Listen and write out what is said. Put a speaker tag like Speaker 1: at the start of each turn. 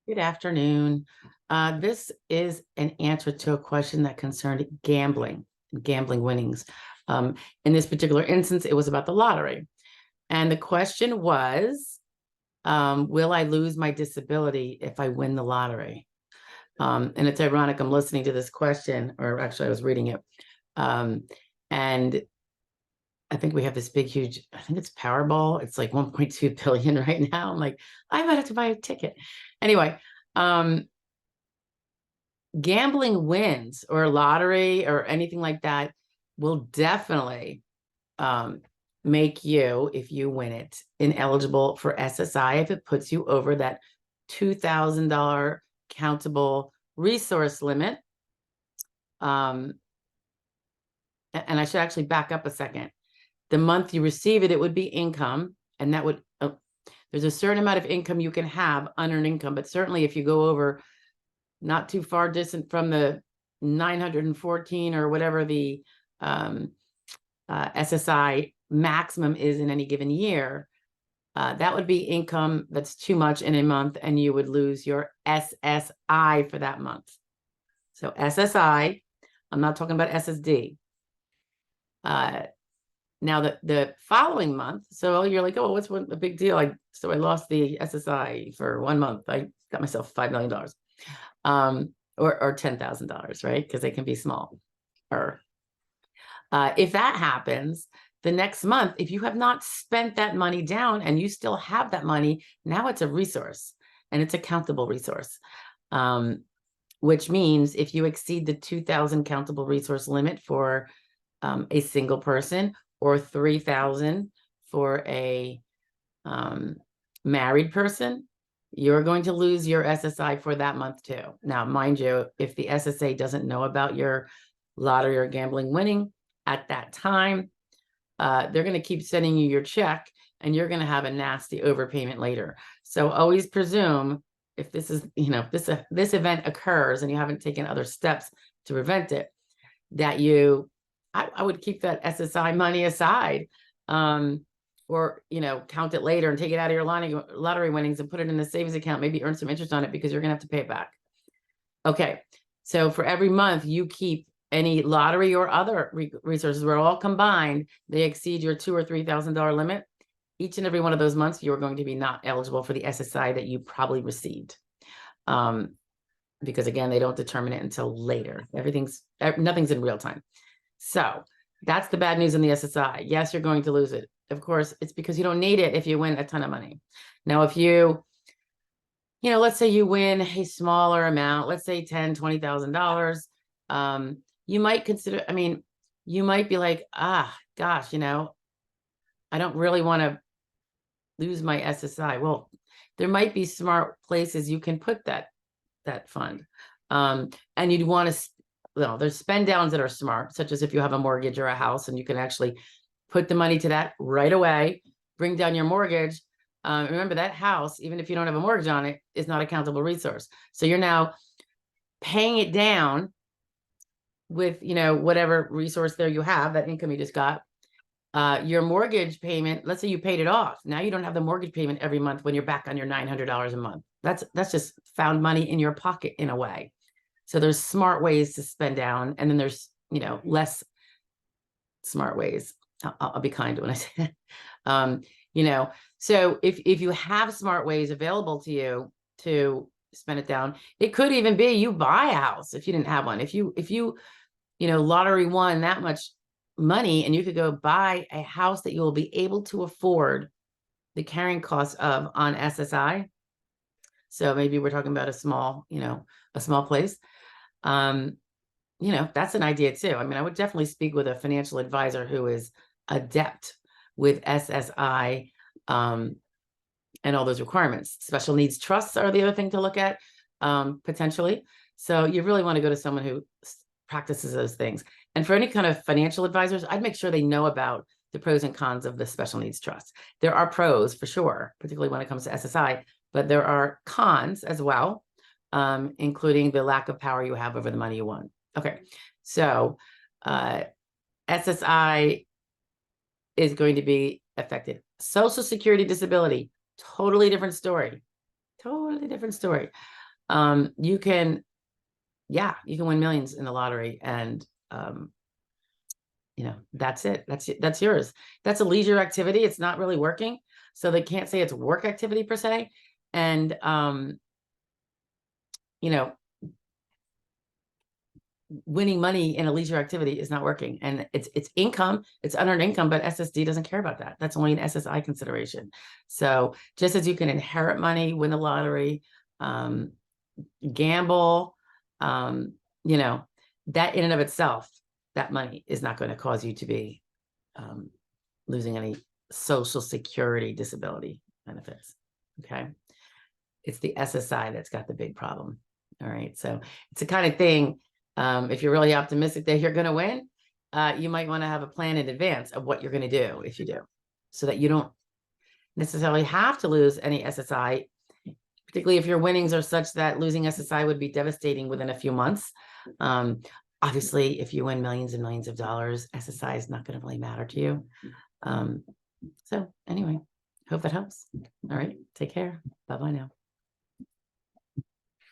Speaker 1: Good afternoon. This is an answer to a question that concerned gambling winnings. Um, in this particular instance, it was about the lottery. And the question was, will I lose my disability if I win the lottery? And it's ironic, I'm listening to this question, or actually I was reading it. And I think we have this big, huge, I think it's Powerball. It's like 1.2 billion right now. I'm like, I might have to buy a ticket. Anyway, gambling wins or lottery or anything like that will definitely make you, if you win it, ineligible for SSI if it puts you over that $2,000 countable resource limit. And I should actually back up a second. The month you receive it, it would be income, and that would there's a certain amount of income you can have, unearned income, but certainly if you go over not too far distant from the 914 or whatever the SSI maximum is in any given year, that would be income that's too much in a month, and you would lose your SSI for that month. So SSI, I'm not talking about SSD. Now the following month, so you're like, oh, what's a big deal? So I lost the SSI for 1 month. I got myself $5 million. Or $10,000, right? Because they can be small. Or if that happens, the next month, if you have not spent that money down and you still have that money, now it's a resource, and it's a countable resource, which means if you exceed the 2,000 countable resource limit for a single person, or 3,000 for a married person, you're going to lose your SSI for that month too. Now, mind you, if the SSA doesn't know about your lottery or gambling winning at that time, they're going to keep sending you your check, and you're going to have a nasty overpayment later. So always presume, if this is, this event occurs and you haven't taken other steps to prevent it, that I would keep that SSI money aside, or count it later and take it out of your lottery winnings and put it in a savings account, maybe earn some interest on it, because you're gonna have to pay it back. Okay, so for every month you keep any lottery or other resources where all combined they exceed your $2,000 or $3,000 limit, each and every one of those months you're going to be not eligible for the SSI that you probably received, because again, they don't determine it until later. Nothing's in real time. So that's the bad news in the SSI. Yes, you're going to lose it. Of course, it's because you don't need it if you win a ton of money. Now, if let's say you win a smaller amount, let's say $10,000, $20,000, you might consider, you might be like, gosh, I don't really want to lose my SSI. Well, there might be smart places you can put that fund. And you'd want to, there's spend downs that are smart, such as if you have a mortgage or a house and you can actually put the money to that right away, bring down your mortgage. Remember, that house, even if you don't have a mortgage on it, is not a countable resource. So you're now paying it down with, whatever resource there you have, that income you just got. Your mortgage payment, let's say you paid it off. Now you don't have the mortgage payment every month when you're back on your $900 a month. That's just found money in your pocket in a way. So there's smart ways to spend down, and then there's, less smart ways. I'll be kind when I say that. So if you have smart ways available to you to spend it down, it could even be you buy a house if you didn't have one. If you lottery won that much money, and you could go buy a house that you will be able to afford the carrying costs of on SSI. So maybe we're talking about a small place. That's an idea too. I would definitely speak with a financial advisor who is adept with SSI, and all those requirements. Special needs trusts are the other thing to look at, potentially. So you really want to go to someone who practices those things. And for any kind of financial advisors, I'd make sure they know about the pros and cons of the special needs trust. There are pros for sure, particularly when it comes to SSI, but there are cons as well, including the lack of power you have over the money you won. Okay, so SSI is going to be affected. Social Security disability, totally different story. Totally different story. you can, yeah, you can win millions in the lottery, and you know, that's it. That's yours. That's a leisure activity. It's not really working, so they can't say it's work activity per se. And you know, winning money in a leisure activity is not working, and it's income, it's unearned income, but SSD doesn't care about that. That's only an SSI consideration. So just as you can inherit money, win the lottery, gamble, you know, that in and of itself, that money is not going to cause you to be losing any Social Security disability benefits. Okay. It's the SSI that's got the big problem. All right. So it's the kind of thing, if you're really optimistic that you're going to win, you might want to have a plan in advance of what you're going to do if you do, so that you don't necessarily have to lose any SSI, particularly if your winnings are such that losing SSI would be devastating within a few months. Obviously, if you win millions and millions of dollars, SSI is not going to really matter to you. So anyway, hope that helps. All right. Take care. Bye-bye now.